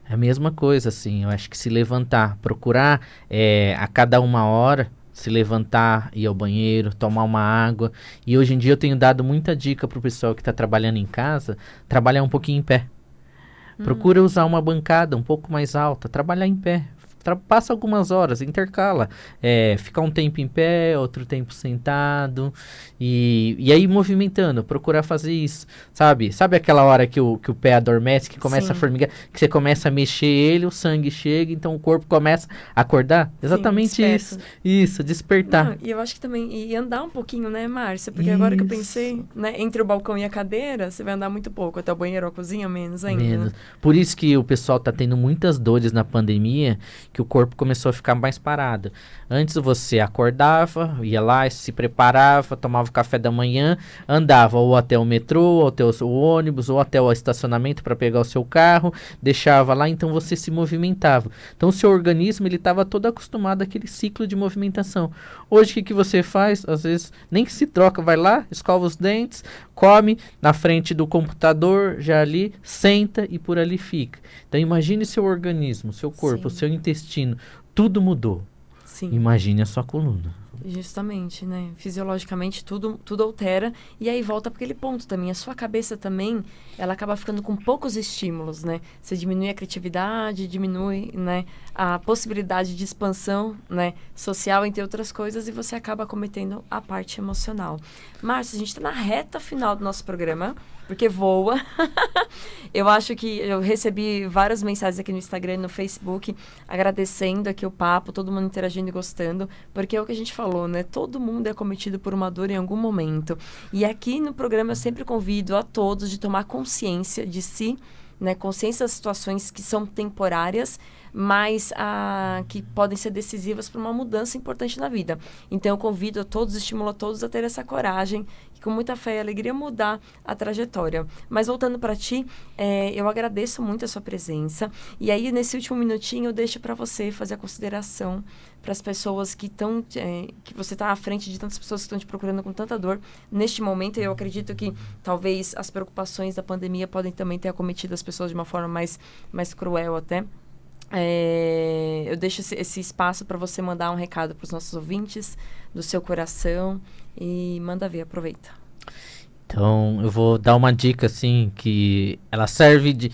É a mesma coisa, assim, eu acho que se levantar, procurar a cada 1 hora, se levantar, ir ao banheiro, tomar uma água. E hoje em dia eu tenho dado muita dica para o pessoal que está trabalhando em casa, trabalhar um pouquinho em pé. Procura usar uma bancada um pouco mais alta, trabalhar em pé. Passa algumas horas, intercala, ficar um tempo em pé, outro tempo sentado, e aí movimentando, procurar fazer isso, sabe aquela hora que o pé adormece, que começa a formigar, que você começa a mexer ele, o sangue chega, então o corpo começa a acordar, exatamente. Isso, despertar. Não, e eu acho que também, e andar um pouquinho, né, Márcia, porque agora que eu pensei, né, entre o balcão e a cadeira, você vai andar muito pouco, até o banheiro ou a cozinha, menos ainda. Por isso que o pessoal tá tendo muitas dores na pandemia, que o corpo começou a ficar mais parado. Antes você acordava, ia lá, se preparava, tomava o café da manhã, andava ou até o metrô, ou até o ônibus, ou até o estacionamento para pegar o seu carro, deixava lá, então você se movimentava. Então o seu organismo ele estava todo acostumado àquele ciclo de movimentação. Hoje o que você faz? Às vezes nem se troca, vai lá, escova os dentes, come na frente do computador, já ali, senta e por ali fica. Então imagine seu organismo, seu corpo, seu intestino, tudo mudou. Sim. Imagine a sua coluna. Justamente, né? Fisiologicamente tudo altera e aí volta para aquele ponto também. A sua cabeça também, ela acaba ficando com poucos estímulos, né? Você diminui a criatividade, diminui, né, a possibilidade de expansão, né, social, entre outras coisas, e você acaba cometendo a parte emocional. Márcio, a gente está na reta final do nosso programa, porque voa. Eu acho que eu recebi várias mensagens aqui no Instagram e no Facebook, agradecendo aqui o papo, todo mundo interagindo e gostando, porque é o que a gente falou, né? Todo mundo é acometido por uma dor em algum momento. E aqui no programa eu sempre convido a todos de tomar consciência de si, né? Consciência das situações que são temporárias, mas que podem ser decisivas para uma mudança importante na vida. Então eu convido a todos, estimulo a todos a ter essa coragem e com muita fé e alegria mudar a trajetória. Mas voltando para ti, eu agradeço muito a sua presença. E aí nesse último minutinho eu deixo para você fazer a consideração para as pessoas que estão, que você está à frente de tantas pessoas que estão te procurando com tanta dor. Neste momento, eu acredito que talvez as preocupações da pandemia podem também ter acometido as pessoas de uma forma mais cruel até. Eu deixo esse espaço para você mandar um recado para os nossos ouvintes, do seu coração, e manda ver, aproveita. Então, eu vou dar uma dica, assim, que ela serve de,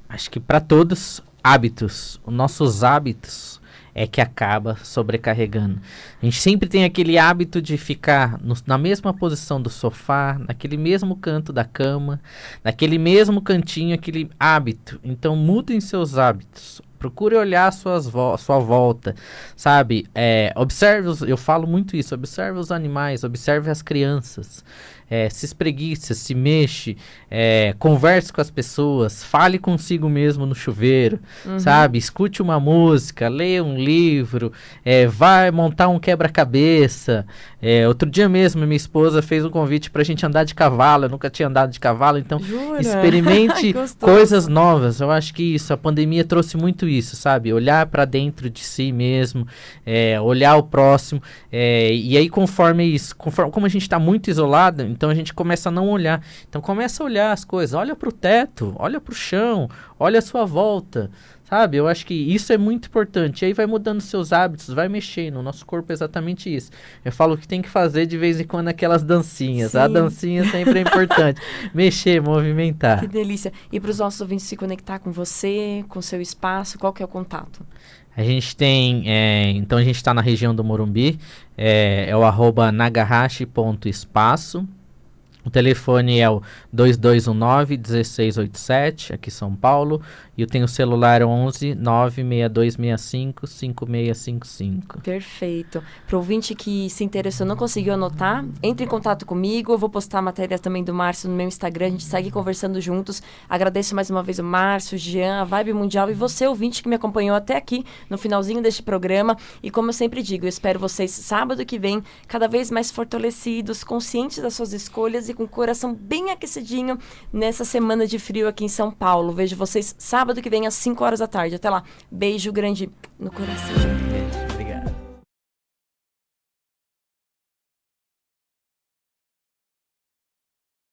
acho que para todos, hábitos. Os nossos hábitos é que acaba sobrecarregando. A gente sempre tem aquele hábito de ficar na mesma posição do sofá, naquele mesmo canto da cama, naquele mesmo cantinho, aquele hábito. Então mudem seus hábitos. Procure olhar sua volta, sabe? Observe, eu falo muito isso, observe os animais, observe as crianças. Se espreguiça, se mexe, converse com as pessoas, fale consigo mesmo no chuveiro, sabe? Escute uma música, leia um livro, vai montar um quebra-cabeça. Outro dia mesmo, minha esposa fez um convite pra gente andar de cavalo, eu nunca tinha andado de cavalo, então Jura? experimente coisas novas. Eu acho que a pandemia trouxe muito isso, sabe? Olhar pra dentro de si mesmo, olhar o próximo, e aí conforme como a gente tá muito isolado, então a gente começa a não olhar. Então começa a olhar as coisas, olha pro teto, olha pro chão, olha a sua volta, sabe? Eu acho que isso é muito importante. E aí vai mudando seus hábitos, vai mexendo. O nosso corpo é exatamente isso. Eu falo que tem que fazer de vez em quando aquelas dancinhas. Sim. A dancinha sempre é importante. Mexer, movimentar. Que delícia. E para os nossos ouvintes se conectar com você, com o seu espaço, qual que é o contato? A gente tem, então a gente está na região do Morumbi, é o @nagahashi.espaço. O telefone é o 2219-1687, aqui em São Paulo. E eu tenho o celular 11-96265-5655. Perfeito. Para o ouvinte que se interessou, não conseguiu anotar, entre em contato comigo. Eu vou postar a matéria também do Márcio no meu Instagram. A gente segue conversando juntos. Agradeço mais uma vez o Márcio, o Jean, a Vibe Mundial e você, ouvinte, que me acompanhou até aqui no finalzinho deste programa. E como eu sempre digo, eu espero vocês sábado que vem, cada vez mais fortalecidos, conscientes das suas escolhas e com o coração bem aquecidinho nessa semana de frio aqui em São Paulo. Vejo vocês sábado que vem às 5 horas da tarde. Até lá. Beijo grande no coração.